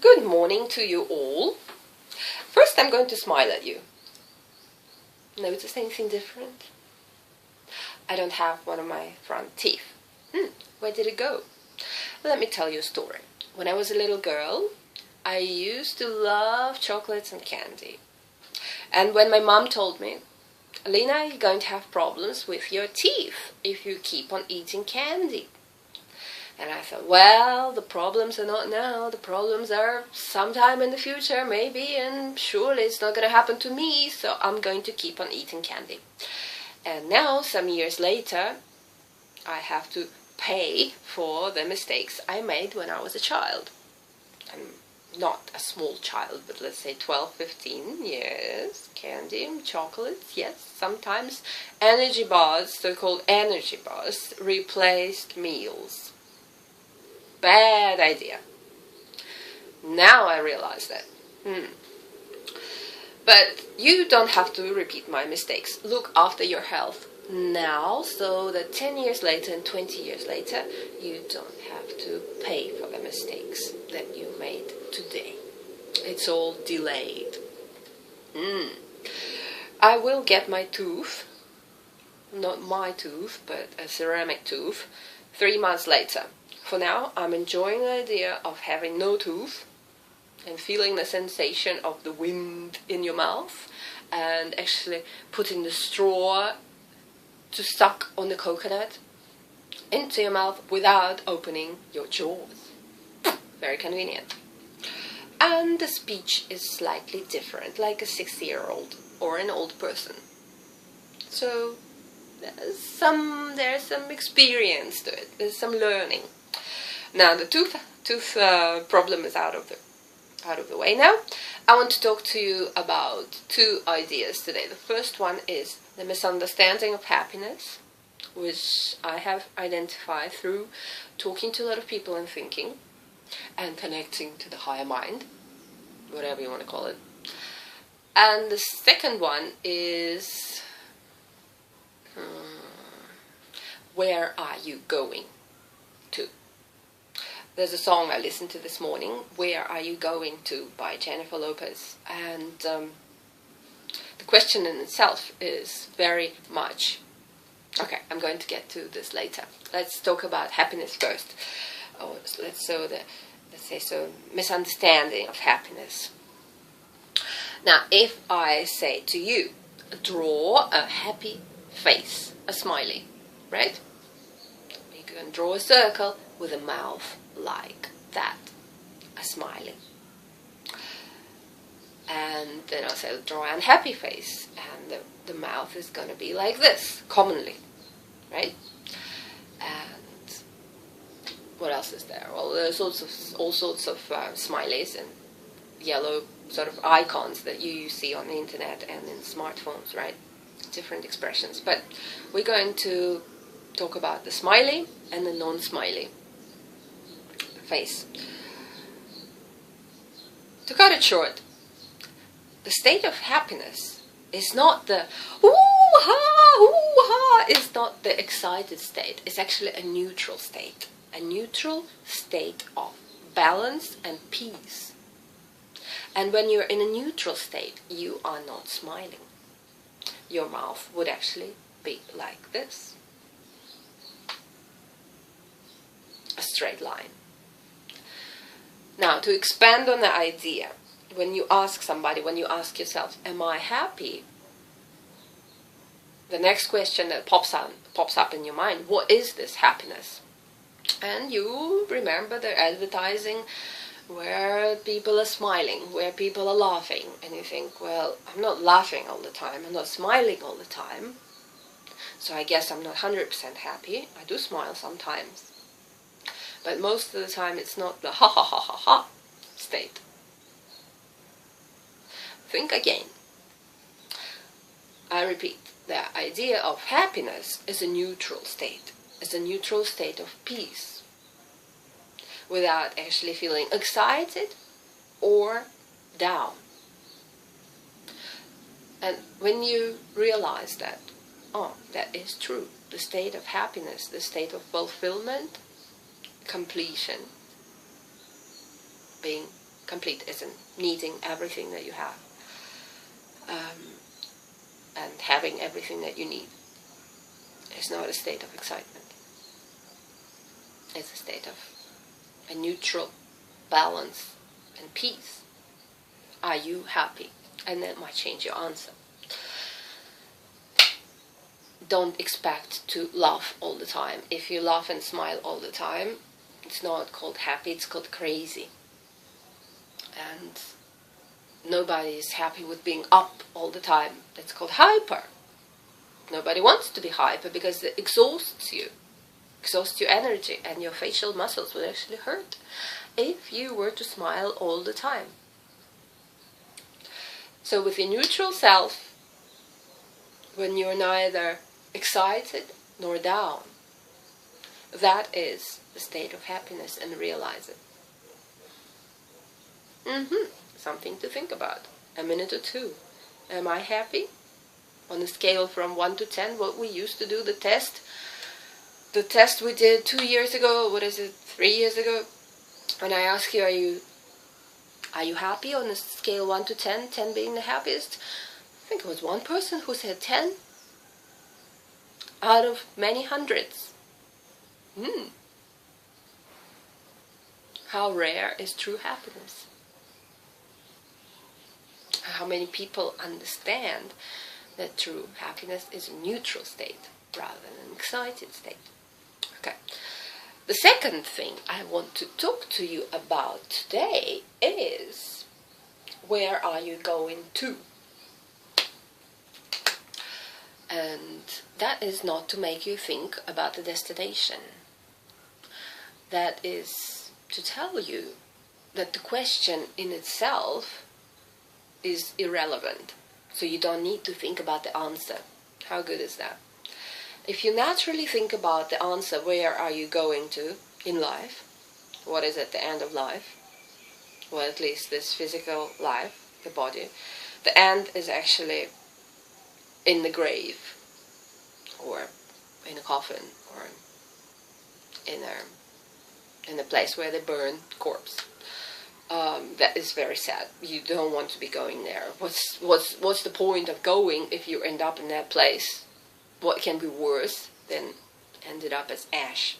Good morning to you all. First, I'm going to smile at you. Notice anything different? I don't have one of my front teeth. Where did it go? Let me tell you a story. When I was a little girl, I used to love chocolates and candy. And when my mom told me, Alina, you're going to have problems with your teeth if you keep on eating candy. And I thought, well, the problems are not now. The problems are sometime in the future, maybe, and surely it's not going to happen to me, so I'm going to keep on eating candy. And now, some years later, I have to pay for the mistakes I made when I was a child. I'm not a small child, but let's say 12, 15 years. Candy, chocolates, yes. Sometimes energy bars, so-called energy bars, replaced meals. Bad idea. Now I realize that. But you don't have to repeat my mistakes. Look after your health now, so that 10 years later and 20 years later, you don't have to pay for the mistakes that you made today. It's all delayed. I will get my tooth, not my tooth, but a ceramic tooth, 3 months later. For now, I'm enjoying the idea of having no tooth and feeling the sensation of the wind in your mouth and actually putting the straw to suck on the coconut into your mouth without opening your jaws. Very convenient. And the speech is slightly different, like a 60-year-old or an old person. So there's some experience to it. There's some learning. Now the tooth problem is out of the way now. I want to talk to you about 2 ideas today. The first one is the misunderstanding of happiness, which I have identified through talking to a lot of people and thinking and connecting to the higher mind, whatever you want to call it. And the second one is where are you going to? There's a song I listened to this morning, Where Are You Going To, by Jennifer Lopez. And the question in itself is very much... Okay, I'm going to get to this later. Let's talk about happiness first. Let's say misunderstanding of happiness. Now, if I say to you, draw a happy face, a smiley, right? You can draw a circle with a mouth like that, a smiley. And then I'll say, draw an unhappy face, and the mouth is going to be like this, commonly, right? And what else is there? Well, there's all sorts of smileys and yellow sort of icons that you see on the internet and in smartphones, right? Different expressions. But we're going to talk about the smiley and the non-smiley face. To cut it short, the state of happiness is not the ooh-ha, is not the excited state. It's actually a neutral state. A neutral state of balance and peace. And when you're in a neutral state, you are not smiling. Your mouth would actually be like this. A straight line. Now, to expand on the idea, when you ask somebody, when you ask yourself, am I happy? The next question that pops up in your mind, what is this happiness? And you remember the advertising where people are smiling, where people are laughing, and you think, well, I'm not laughing all the time, I'm not smiling all the time, so I guess I'm not 100% happy. I do smile sometimes. But most of the time it's not the ha ha ha ha ha state. Think again. I repeat, the idea of happiness is a neutral state. It's a neutral state of peace. Without actually feeling excited or down. And when you realize that, that is true. The state of happiness, the state of fulfillment, completion, being Complete isn't needing everything that you have, and having everything that you need. It's not a state of excitement. It's a state of a neutral balance and peace. Are you happy? And that might change your answer. Don't expect to laugh all the time. If you laugh and smile all the time, it's not called happy, it's called crazy. And nobody is happy with being up all the time. It's called hyper. Nobody wants to be hyper because it exhausts you. Exhausts your energy, and your facial muscles will actually hurt if you were to smile all the time. So with your neutral self, when you're neither excited nor down, that is the state of happiness, and realize it. Something to think about. A minute or two. Am I happy? On a scale from 1 to 10, what we used to do, the test we did 2 years ago, 3 years ago, when I asked you, are you happy on a scale 1 to 10, 10 being the happiest? I think it was one person who said 10 out of many hundreds. How rare is true happiness? How many people understand that true happiness is a neutral state rather than an excited state? Okay. The second thing I want to talk to you about today is, where are you going to? And that is not to make you think about the destination. That is to tell you that the question in itself is irrelevant. So you don't need to think about the answer. How good is that? If you naturally think about the answer, where are you going to in life? What is at the end of life? Well, at least this physical life, the body. The end is actually in the grave, or in a coffin, or in a place where they burn corpse. That is very sad. You don't want to be going there. What's the point of going if you end up in that place? What can be worse than ended up as ash?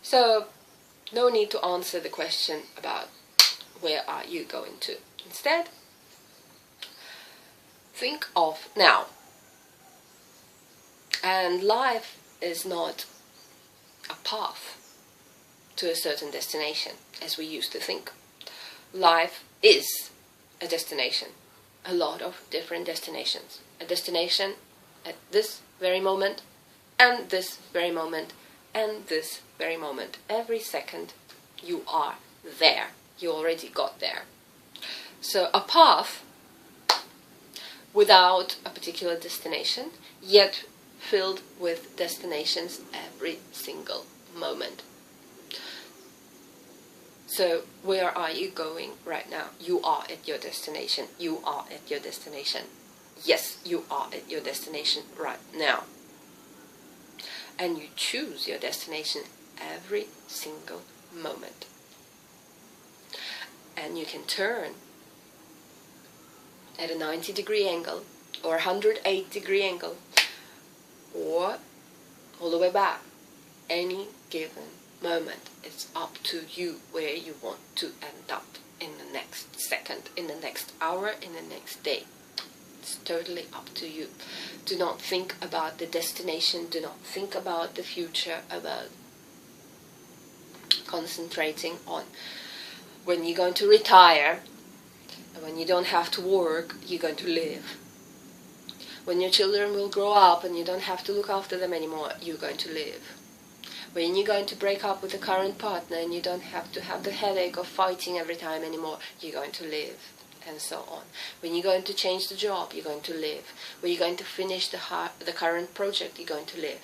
So, no need to answer the question about where are you going to. Instead, think of now. And life is not a path to a certain destination, as we used to think. Life is a destination. A lot of different destinations. A destination at this very moment, and this very moment, and this very moment. Every second you are there. You already got there. So a path without a particular destination, yet filled with destinations every single moment. So where are you going right now? You are at your destination. You are at your destination. Yes, you are at your destination right now. And you choose your destination every single moment. And you can turn at a 90-degree angle, or 108-degree angle, or all the way back. Any given moment. It's up to you where you want to end up in the next second, in the next hour, in the next day. It's totally up to you. Do not think about the destination. Do not think about the future, about concentrating on when you're going to retire, and when you don't have to work, you're going to live. When your children will grow up and you don't have to look after them anymore, you're going to live. When you're going to break up with the current partner and you don't have to have the headache of fighting every time anymore, you're going to live, and so on. When you're going to change the job, you're going to live. When you're going to finish the current project, you're going to live.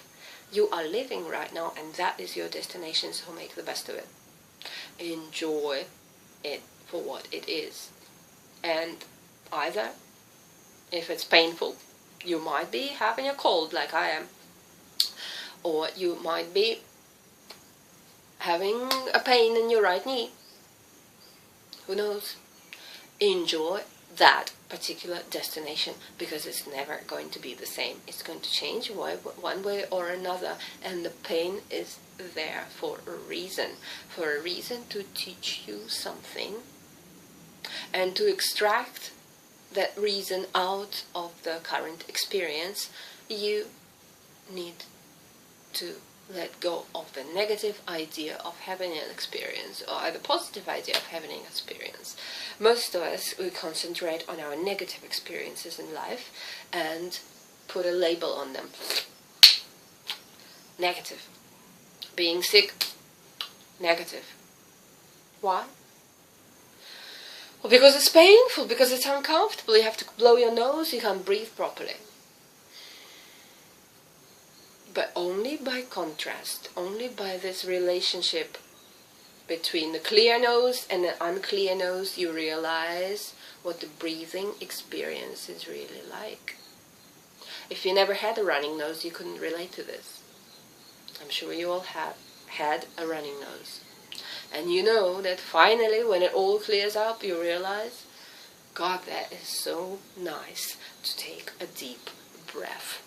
You are living right now, and that is your destination, so make the best of it. Enjoy it for what it is. And either, if it's painful, you might be having a cold like I am, or you might be having a pain in your right knee, Who knows? Enjoy that particular destination, because it's never going to be the same. It's going to change one way or another, and the pain is there for a reason to teach you something, and to extract that reason out of the current experience. You need to let go of the negative idea of having an experience, or the positive idea of having an experience. Most of us, we concentrate on our negative experiences in life and put a label on them. Negative. Being sick, negative. Why? Well, because it's painful, because it's uncomfortable. You have to blow your nose, you can't breathe properly. But only by contrast, only by this relationship between the clear nose and the unclear nose, you realize what the breathing experience is really like. If you never had a running nose, you couldn't relate to this. I'm sure you all have had a running nose. And you know that finally, when it all clears up, you realize, God, that is so nice to take a deep breath.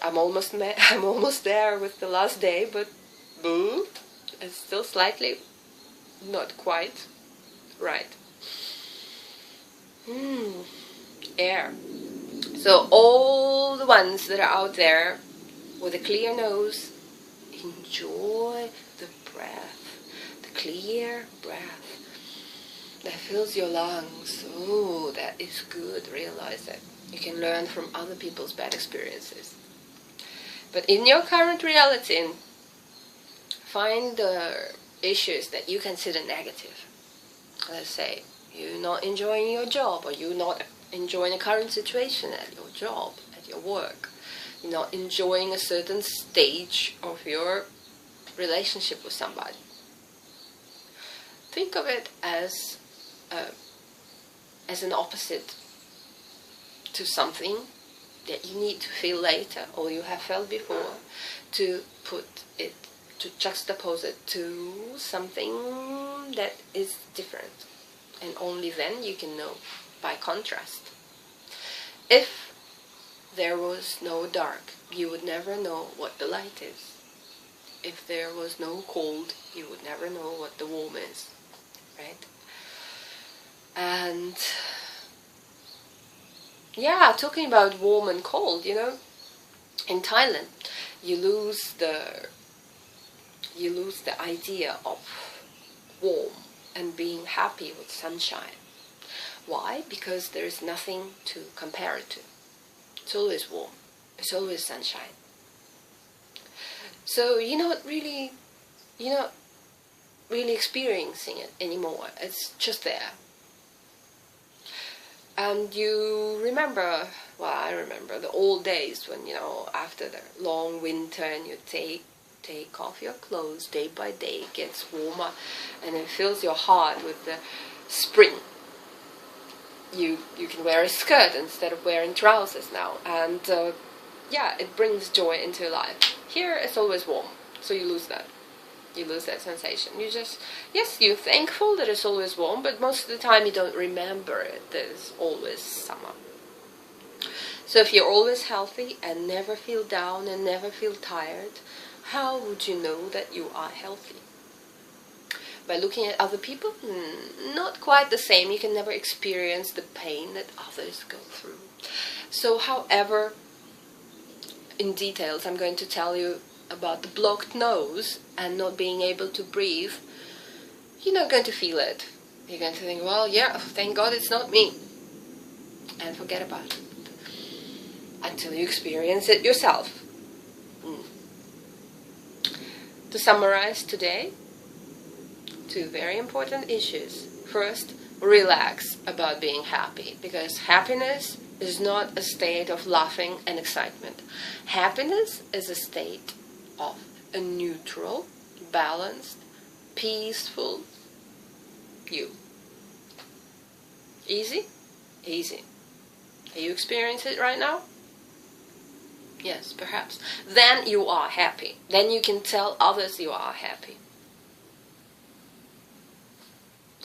I'm almost there with the last day, but boo, it's still slightly not quite right. Air. So all the ones that are out there with a clear nose, enjoy the breath, the clear breath that fills your lungs. Oh, that is good. Realize that you can learn from other people's bad experiences. But in your current reality, find the issues that you consider negative. Let's say you're not enjoying your job, or you're not enjoying a current situation at your job, at your work. You're not enjoying a certain stage of your relationship with somebody. Think of it as an opposite to something that you need to feel later, or you have felt before, to juxtapose it to something that is different. And only then you can know by contrast. If there was no dark, you would never know what the light is. If there was no cold, you would never know what the warm is, right? And yeah, talking about warm and cold, in Thailand, you lose the idea of warm and being happy with sunshine. Why? Because there is nothing to compare it to. It's always warm. It's always sunshine. So you're not really experiencing it anymore. It's just there. And you remember, well, I remember the old days when, after the long winter, and you take off your clothes day by day, it gets warmer, and it fills your heart with the spring. You can wear a skirt instead of wearing trousers now, and it brings joy into your life. Here it's always warm, so you lose that. You lose that sensation. You're thankful that it's always warm, but most of the time you don't remember it. There's always summer. So if you're always healthy and never feel down and never feel tired, how would you know that you are healthy? By looking at other people? Not quite the same. You can never experience the pain that others go through. So, however, in details, I'm going to tell you about the blocked nose and not being able to breathe. You're not going to feel it. You're going to think, well, yeah, thank God it's not me. And forget about it. Until you experience it yourself. To summarize today, 2 very important issues. First, relax about being happy, because happiness is not a state of laughing and excitement. Happiness is a state of a neutral, balanced, peaceful you. Easy? Easy. Are you experiencing it right now? Yes, perhaps. Then you are happy. Then you can tell others you are happy.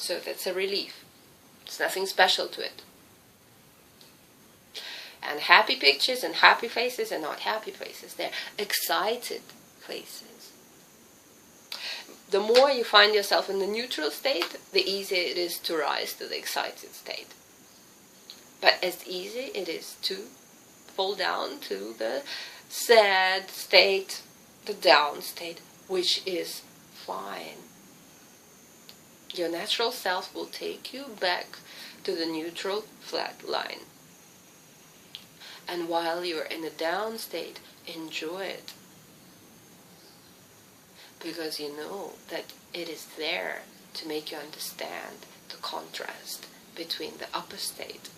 So that's a relief. There's nothing special to it. And happy pictures and happy faces are not happy faces. They're excited faces. The more you find yourself in the neutral state, the easier it is to rise to the excited state. But as easy it is to fall down to the sad state, the down state, which is fine. Your natural self will take you back to the neutral flat line. And while you're in a down state, enjoy it. Because you know that it is there to make you understand the contrast between the upper state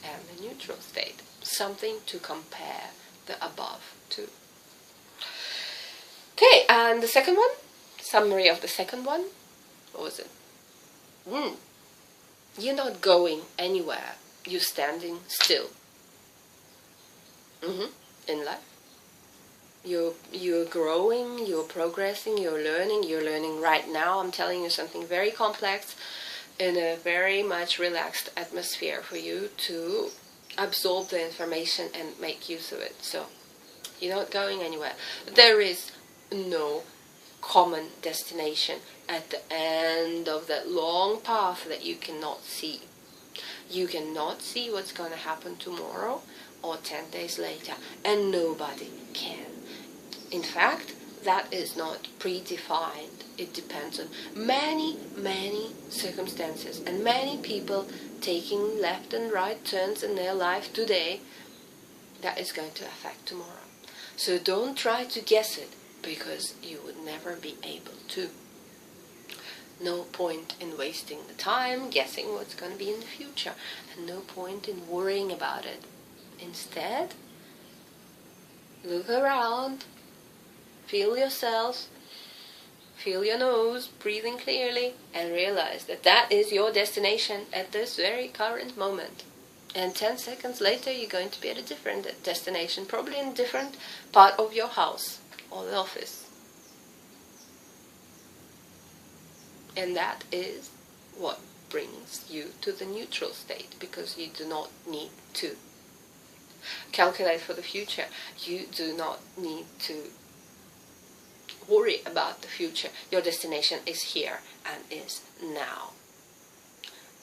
and the neutral state. Something to compare the above to. Okay, and the second one, summary of the second one, what was it? You're not going anywhere, you're standing still. In life. You're growing, you're progressing, you're learning right now. I'm telling you something very complex in a very much relaxed atmosphere for you to absorb the information and make use of it. So you're not going anywhere. There is no common destination at the end of that long path that you cannot see. You cannot see what's going to happen tomorrow or 10 days later, and nobody can. In fact, that is not predefined. It depends on many, many circumstances and many people taking left and right turns in their life today that is going to affect tomorrow. So don't try to guess it, because you would never be able to. No point in wasting the time guessing what's going to be in the future, and no point in worrying about it. Instead, look around, feel yourself, feel your nose, breathing clearly, and realize that that is your destination at this very current moment. And 10 seconds later, you're going to be at a different destination, probably in a different part of your house or the office. And that is what brings you to the neutral state, because you do not need to calculate for the future. You do not need to worry about the future. Your destination is here and is now.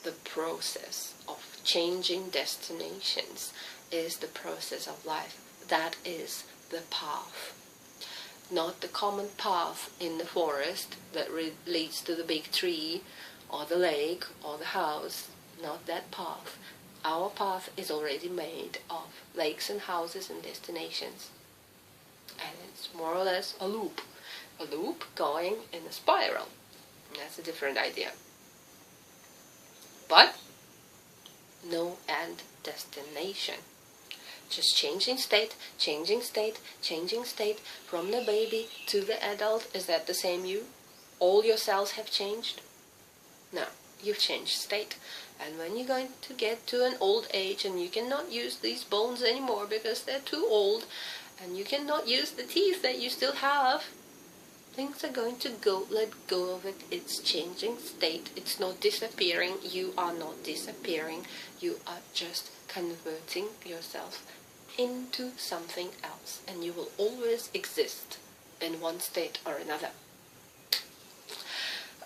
The process of changing destinations is the process of life. That is the path. Not the common path in the forest that leads to the big tree or the lake or the house. Not that path. Our path is already made of lakes and houses and destinations. And it's more or less a loop. A loop going in a spiral. And that's a different idea. But no end destination. Just changing state, changing state, changing state, from the baby to the adult. Is that the same you? All your cells have changed? No, you've changed state. And when you're going to get to an old age and you cannot use these bones anymore because they're too old, and you cannot use the teeth that you still have, things are going to go. Let go of it. It's changing state. It's not disappearing. You are not disappearing. You are just converting yourself into something else, and you will always exist in one state or another.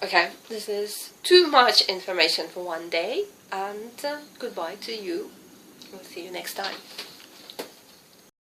Okay, this is too much information for one day, and goodbye to you. We'll see you next time.